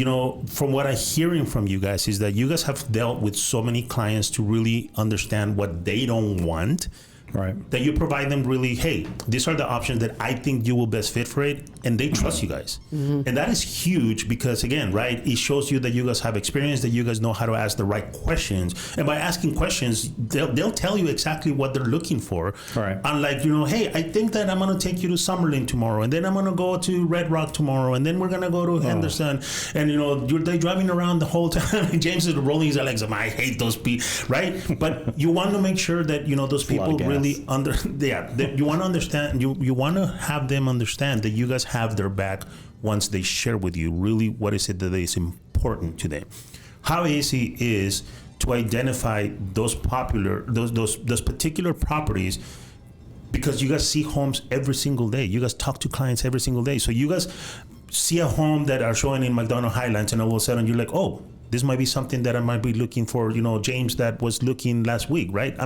from what I'm hearing from you guys is that you guys have dealt with so many clients to really understand what they don't want Right. That you provide them really, hey, these are the options that I think you will best fit for it, and they trust you guys. And that is huge because, again, right, it shows you that you guys have experience, that you guys know how to ask the right questions. And by asking questions, they'll tell you exactly what they're looking for. Right. Unlike, hey, I think that I'm going to take you to Summerlin tomorrow, and then I'm going to go to Red Rock tomorrow, and then we're going to go to Henderson. And, they're driving around the whole time. James is rolling his legs. I hate those people, right? But you want to make sure that, those people really you want to understand, you want to have them understand that you guys have their back once they share with you really what is it that is important to them. How easy is to identify those particular properties, because you guys see homes every single day. You guys talk to clients every single day. So you guys see a home that are showing in McDonough Highlands, and all of a sudden you're like, oh, this might be something that I might be looking for, James that was looking last week, right?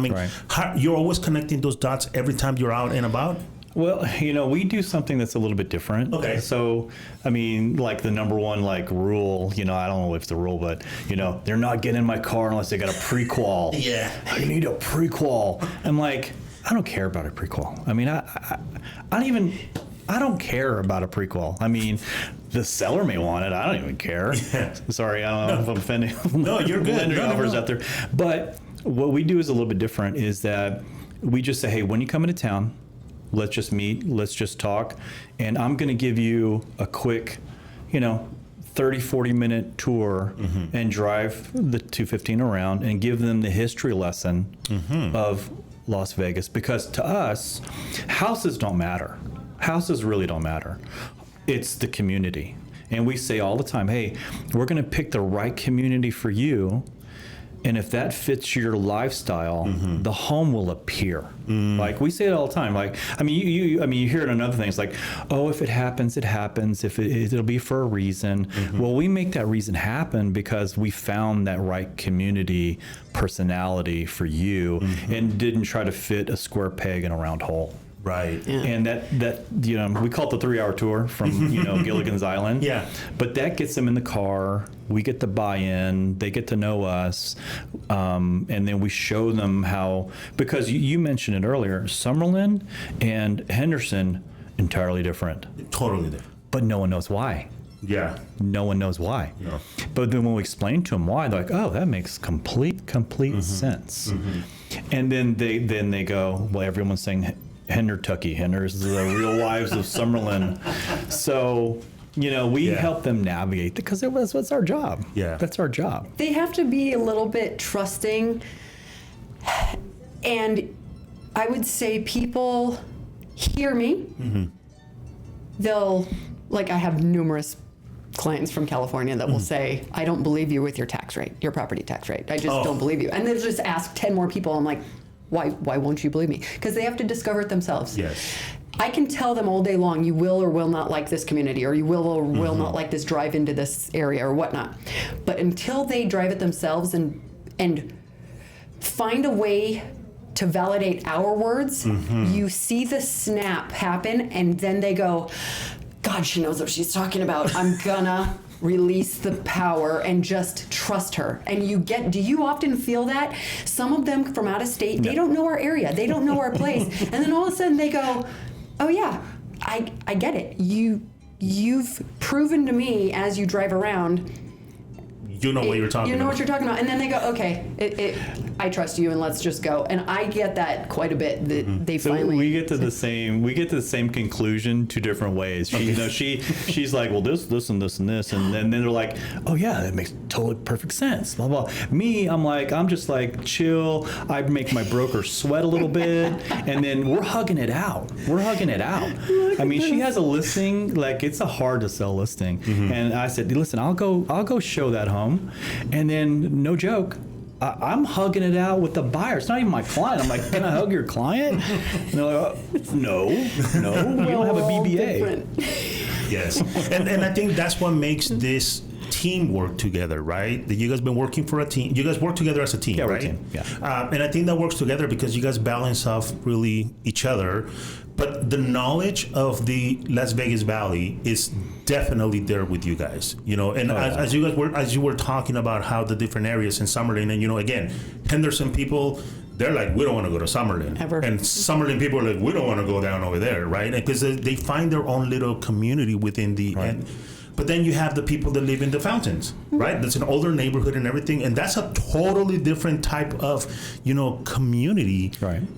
You're always connecting those dots every time you're out and about? Well, we do something that's a little bit different. Okay. So, like the number one, rule, I don't know if it's a rule, but, they're not getting in my car unless they got a pre-qual. Yeah. I need a pre-qual. I'm like, I don't care about a pre-qual. I don't care about a pre-qual. The seller may want it. I don't even care. Yeah. Sorry, I don't know if I'm offending. No, you're good. Offers out there. But what we do is a little bit different, is that we just say, hey, when you come into town, let's just meet, let's just talk. And I'm going to give you a quick, 30, 40-minute tour and drive the 215 around and give them the history lesson of Las Vegas. Because to us, houses don't matter. Houses really don't matter. It's the community. And we say all the time, hey, we're going to pick the right community for you. And if that fits your lifestyle, the home will appear. We say it all the time. You hear it in other things oh, if it happens, it happens. If it'll be for a reason. Well, we make that reason happen because we found that right community personality for you and didn't try to fit a square peg in a round hole. Right. Yeah. And that we call it the 3-hour tour from, Gilligan's Island. Yeah. But that gets them in the car. We get to buy in. They get to know us. And then we show them how, because you mentioned it earlier, Summerlin and Henderson, entirely different. Totally different. But no one knows why. Yeah. No one knows why. No. But then when we explain to them why, they're like, oh, that makes complete sense. And then they go, well, everyone's saying Hendertucky. Henders the Real Wives of Summerlin. So, we help them navigate because that's our job. Yeah. That's our job. They have to be a little bit trusting. And I would say people hear me. They'll, I have numerous clients from California that will say, I don't believe you with your tax rate, your property tax rate. I just don't believe you. And they'll just ask 10 more people. I'm like, why won't you believe me? Because they have to discover it themselves. Yes. I can tell them all day long, you will or will not like this community, or you will or will not like this drive into this area or whatnot. But until they drive it themselves and find a way to validate our words, you see the snap happen, and then they go, God, she knows what she's talking about. I'm gonna release the power and just trust her. And do you often feel that? Some of them from out of state, they don't know our area. They don't know our place. And then all of a sudden they go, oh yeah, I get it. You've proven to me as you drive around. You know what you're talking about. You know what you're talking about. And then they go, okay, I trust you and let's just go. And I get that quite a bit. They finally. We get to the same conclusion 2 different ways. She's like, well, this and this and this. And then they're like, oh yeah, that makes totally perfect sense. Blah, blah. Me, I'm just like chill. I make my broker sweat a little bit. And then we're hugging it out. She has a listing, it's a hard to sell listing. And I said, listen, I'll go show that home. And then, no joke, I'm hugging it out with the buyer. It's not even my client. I'm like, can I hug your client? And they're like, no, we don't have a BBA. Yes. And I think that's what makes this team work together, right? That you guys been working for a team. You guys work together as a team, right? We're a team. Yeah. And I think that works together because you guys balance off really each other. But the knowledge of the Las Vegas Valley is definitely there with you guys, And as you were talking about how the different areas in Summerlin, and again, Henderson people, they're like, we don't want to go to Summerlin. Ever. And Summerlin people are like, we don't want to go down over there, right? Because they find their own little community within the end. But then you have the people that live in the Fountains, right? That's an older neighborhood and everything, and that's a totally different type of, community,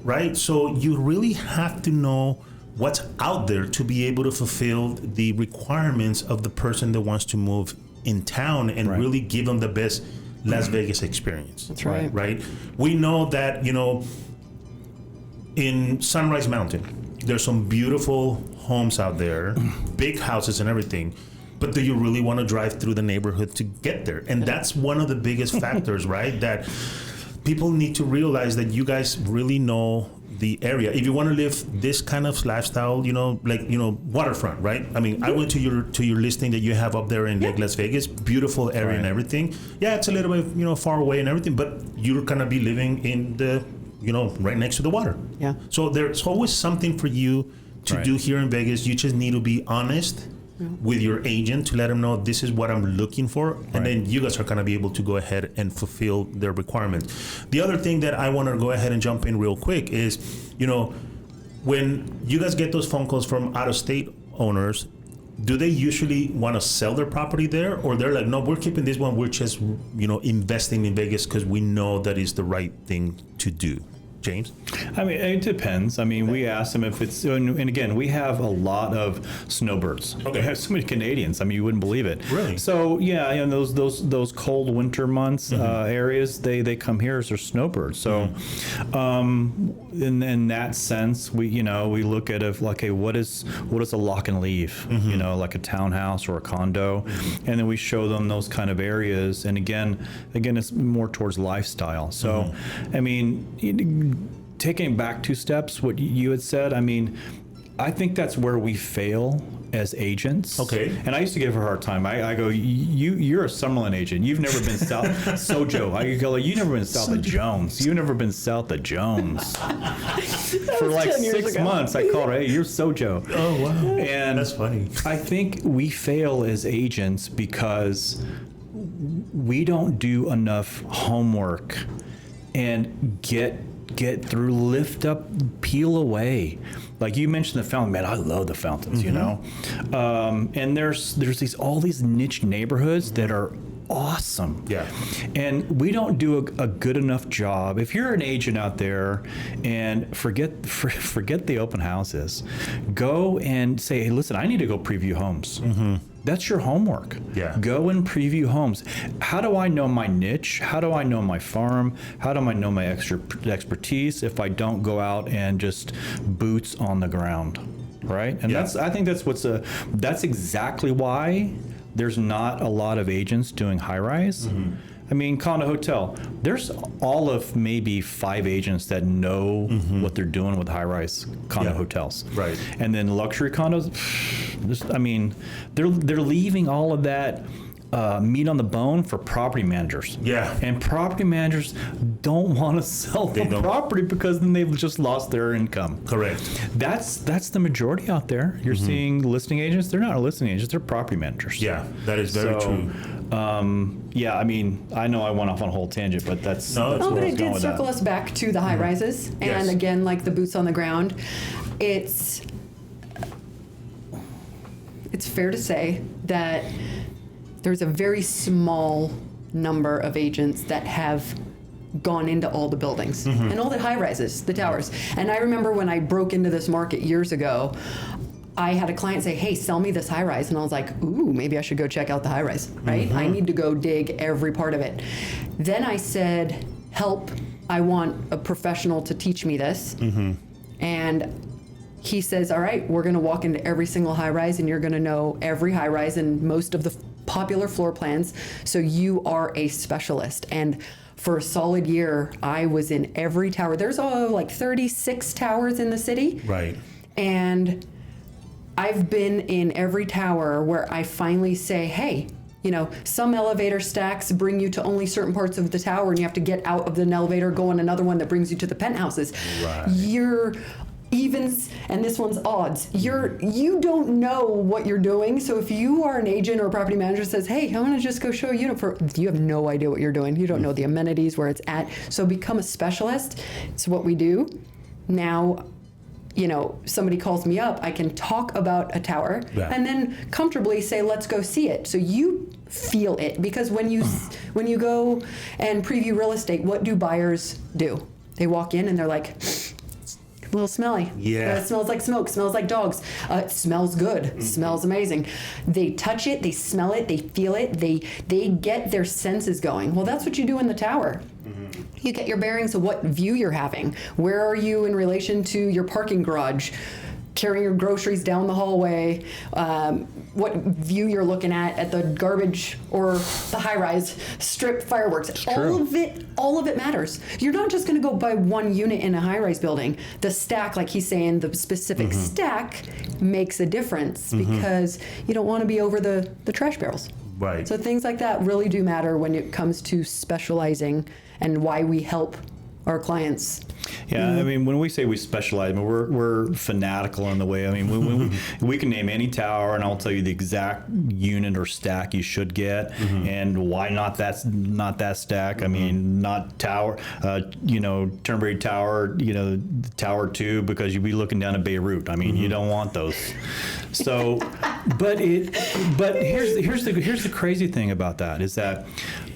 right? So you really have to know what's out there to be able to fulfill the requirements of the person that wants to move in town and really give them the best Las Vegas experience. That's right. Right? We know that, in Sunrise Mountain, there's some beautiful homes out there, big houses and everything. But do you really want to drive through the neighborhood to get there? And that's one of the biggest factors, right? That people need to realize that you guys really know the area. If you want to live this kind of lifestyle, waterfront, right? I mean, I went to your listing that you have up there in Lake Las Vegas, beautiful area and everything. Yeah, it's a little bit, far away and everything, but you're going to be living in the, right next to the water. Yeah. So there's always something for you to do here in Vegas. You just need to be honest with your agent to let them know this is what I'm looking for, and then you guys are going to be able to go ahead and fulfill their requirements. The other thing that I want to go ahead and jump in real quick is, when you guys get those phone calls from out-of-state owners, do they usually want to sell their property there, or they're like, no, we're keeping this one, we're just, investing in Vegas because we know that is the right thing to do? James? I mean, it depends. I mean, we ask them if it's, and again, we have a lot of snowbirds. We have so many Canadians. I mean, you wouldn't believe it. Really? So yeah, and those cold winter months areas, they come here as their snowbirds. So, in that sense, we look at it like, hey, what is a lock and leave? Like a townhouse or a condo, and then we show them those kind of areas. And again, it's more towards lifestyle. So, I mean, taking back 2 steps, what you had said, I mean, I think that's where we fail as agents. Okay. And I used to give her a hard time. I go, you're a Summerlin agent. You've never been south Sojo. I go, you've never been south of Jones. You've never been south of Jones. For like 6 months, I called her, hey, you're Sojo. Oh, wow. And that's funny. I think we fail as agents because we don't do enough homework and get through, lift up, peel away. Like you mentioned the fountain, man, I love the fountains, and there's all these niche neighborhoods that are awesome. Yeah. And we don't do a good enough job. If you're an agent out there, and forget the open houses, go and say, hey, listen, I need to go preview homes. That's your homework. Yeah. Go and preview homes. How do I know my niche? How do I know my farm? How do I know my expertise if I don't go out and just boots on the ground, right? And I think that's exactly why there's not a lot of agents doing high-rise. I mean, condo hotel, there's all of maybe 5 agents that know what they're doing with high-rise condo hotels. Right. And then luxury condos, they're leaving all of that meat on the bone for property managers. Yeah. And property managers don't want to sell the property because then they've just lost their income. Correct. That's the majority out there. You're seeing listing agents. They're not listing agents. They're property managers. Yeah, that is very true. I mean, I know I went off on a whole tangent, but that's where I was but it going did with circle us back to the high rises. And again, like the boots on the ground, it's fair to say that there's a very small number of agents that have gone into all the buildings and all the high rises, the towers. And I remember when I broke into this market years ago, I had a client say, hey, sell me this high rise. And I was like, ooh, maybe I should go check out the high rise, right? I need to go dig every part of it. Then I said, help, I want a professional to teach me this. And he says, all right, we're gonna walk into every single high rise and you're gonna know every high rise and most of the popular floor plans. So you are a specialist. And for a solid year, I was in every tower. There's like 36 towers in the city. Right. And I've been in every tower where I finally say, hey, some elevator stacks bring you to only certain parts of the tower and you have to get out of an elevator, go on another one that brings you to the penthouses. Right. You're evens and this one's odds. You don't know what you're doing. So if you are an agent or a property manager that says, hey, I want to just go show a unit for, you have no idea what you're doing. You don't know the amenities, where it's at. So become a specialist. It's what we do. Now, somebody calls me up, I can talk about a tower and then comfortably say, let's go see it. So you feel it, because when you go and preview real estate, what do buyers do? They walk in and they're like, a little smelly. Yeah. It smells like smoke, smells like dogs. It smells good, smells amazing. They touch it, they smell it, they feel it, they get their senses going. Well, that's what you do in the tower. You get your bearings of what view you're having. Where are you in relation to your parking garage? Carrying your groceries down the hallway, what view you're looking at the garbage or the high-rise strip fireworks. All of it matters. You're not just going to go buy one unit in a high-rise building. The stack, like he's saying, the specific stack makes a difference, because you don't want to be over the trash barrels. Right. So things like that really do matter when it comes to specializing and why we help our clients. Yeah, I mean, when we say we specialize, I mean, we're fanatical in the way. I mean, we can name any tower, and I'll tell you the exact unit or stack you should get, and why not that stack. I mean, not tower, Turnberry Tower, Tower 2, because you'd be looking down at Beirut. I mean, you don't want those. So, but here's the crazy thing about that is that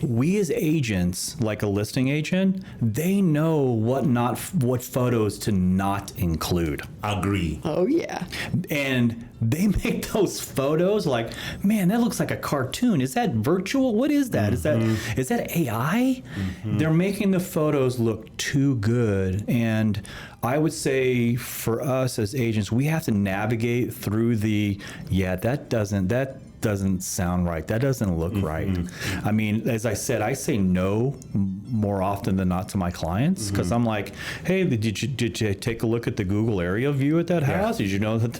we as agents, like a listing agent, they know what photos to not include. Agree. Oh yeah. And they make those photos like, man, that looks like a cartoon. Is that virtual? What is that? Is that AI? They're making the photos look too good. And I would say for us as agents, we have to navigate through that doesn't sound right. That doesn't look right. I mean, as I said, I say no more often than not to my clients, because I'm like, hey, did you take a look at the Google area view at that house? Did you know that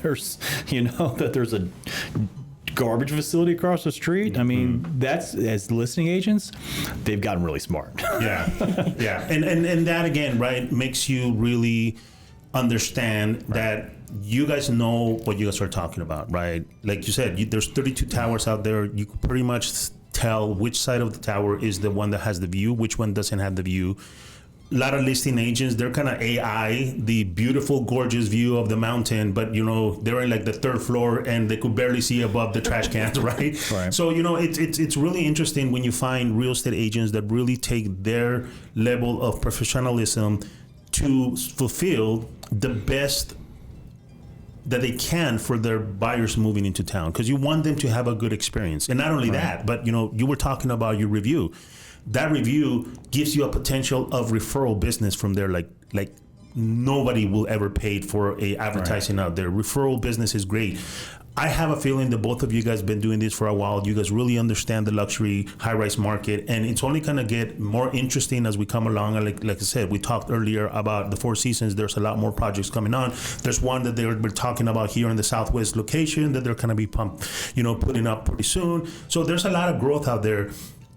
there's a garbage facility across the street? I mean, that's, as listing agents, they've gotten really smart. Yeah. And that again, right, makes you really understand that you guys know what you guys are talking about, right? Like you said, there's 32 towers out there. You can pretty much tell which side of the tower is the one that has the view, which one doesn't have the view. A lot of listing agents, they're kind of AI, the beautiful, gorgeous view of the mountain, but they're in like the third floor and they could barely see above the trash cans, right? So it's really interesting when you find real estate agents that really take their level of professionalism to fulfill the best that they can for their buyers moving into town, because you want them to have a good experience. And not only that, but you were talking about your review. That review gives you a potential of referral business from there, like nobody will ever pay for a advertising out there. Referral business is great. I have a feeling that both of you guys have been doing this for a while. You guys really understand the luxury high-rise market, and it's only going to get more interesting as we come along. And like I said, we talked earlier about the Four Seasons. There's a lot more projects coming on. There's one that we're talking about here in the Southwest location that they're going to be putting up pretty soon. So there's a lot of growth out there.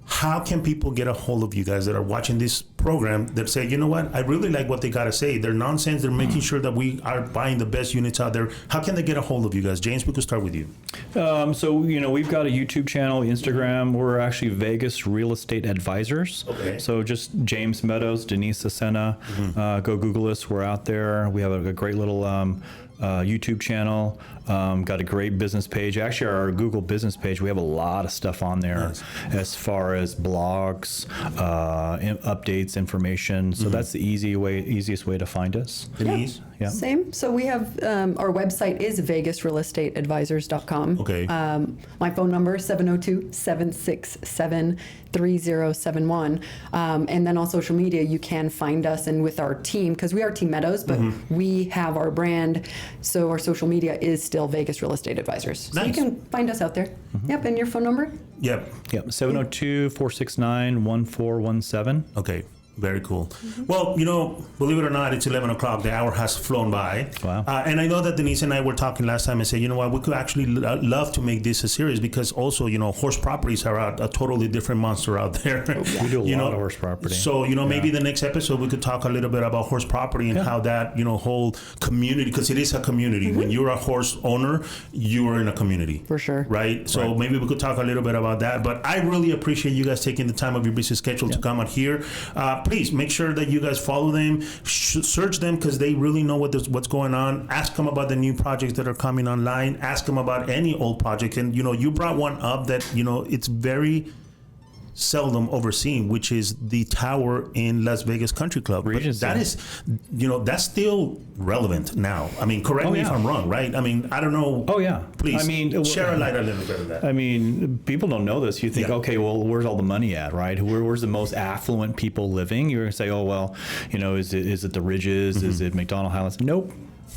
How can people get a hold of you guys that are watching this program that say, you know what, I really like what they got to say. They're nonsense. They're making sure that we are buying the best units out there. How can they get a hold of you guys? James, we could start with you. So we've got a YouTube channel, Instagram. We're actually Vegas Real Estate Advisors. Okay. So just James Meadows, Denise Cesena. Go Google us. We're out there. We have a great little YouTube channel. Got a great business page. Actually, our Google business page, we have a lot of stuff on there as far as blogs, updates, information. So that's the easiest way to find us. Denise? Yeah. Same. So we have, our website is vegasrealestateadvisors.com. Okay. My phone number, 702-767-3071. And then on social media, you can find us, and with our team, because we are Team Meadows, but we have our brand. So our social media is still Vegas Real Estate Advisors. So you can find us out there. Yep. And your phone number? Yep. 702-469-1417. Okay. Very cool. Well, believe it or not, it's 11 o'clock. The hour has flown by. Wow. And I know that Denise and I were talking last time and said, you know what, we could actually love to make this a series because also, horse properties are a totally different monster out there. We do a lot of horse property. So, maybe the next episode we could talk a little bit about horse property and how that, whole community, because it is a community. When you're a horse owner, you are in a community. For sure. Right? So maybe we could talk a little bit about that. But I really appreciate you guys taking the time of your busy schedule to come out here. Please make sure that you guys follow them, search them because they really know what's going on. Ask them about the new projects that are coming online. Ask them about any old project. And, you brought one up that, it's very seldom overseen, which is the tower in Las Vegas Country Club. But that is, that's still relevant now. I mean, correct me if I'm wrong, right? I mean, I don't know. Oh, yeah. Please share a light a little bit of that. I mean, people don't know this. You think, okay, well, where's all the money at, right? Where's the most affluent people living? You're going to say, oh, well, is it the Ridges? Is it McDonald Highlands?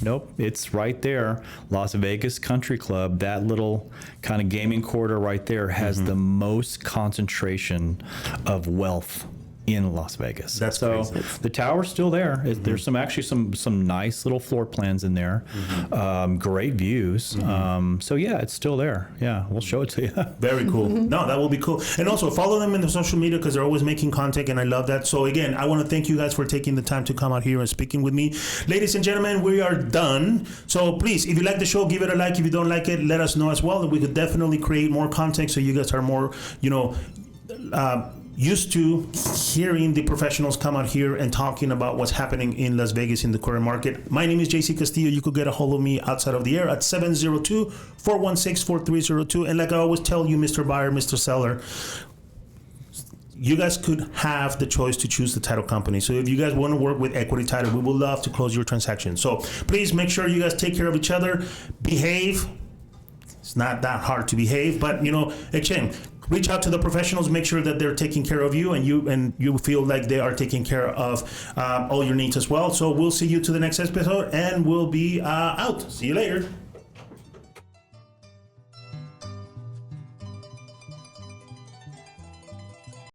Nope, it's right there. Las Vegas Country Club, that little kind of gaming corridor right there has the most concentration of wealth in Las Vegas. That's so crazy. The tower's still there. There's some nice little floor plans in there. Great views. So yeah, it's still there. Yeah, we'll show it to you. Very cool. No, that will be cool. And also follow them in the social media because they're always making content and I love that. So again, I want to thank you guys for taking the time to come out here and speaking with me. Ladies and gentlemen, we are done. So please, if you like the show, give it a like. If you don't like it, let us know as well. And we could definitely create more content so you guys are more, used to hearing the professionals come out here and talking about what's happening in Las Vegas in the current market. My name is JC Castillo. You could get a hold of me outside of the air at 702-416-4302. And like I always tell you, Mr. Buyer, Mr. Seller, you guys could have the choice to choose the title company. So if you guys want to work with Equity Title, we would love to close your transaction. So please make sure you guys take care of each other. Behave. It's not that hard to behave, but again, reach out to the professionals, make sure that they're taking care of you and you feel like they are taking care of all your needs as well. So we'll see you to the next episode and we'll be out. See you later.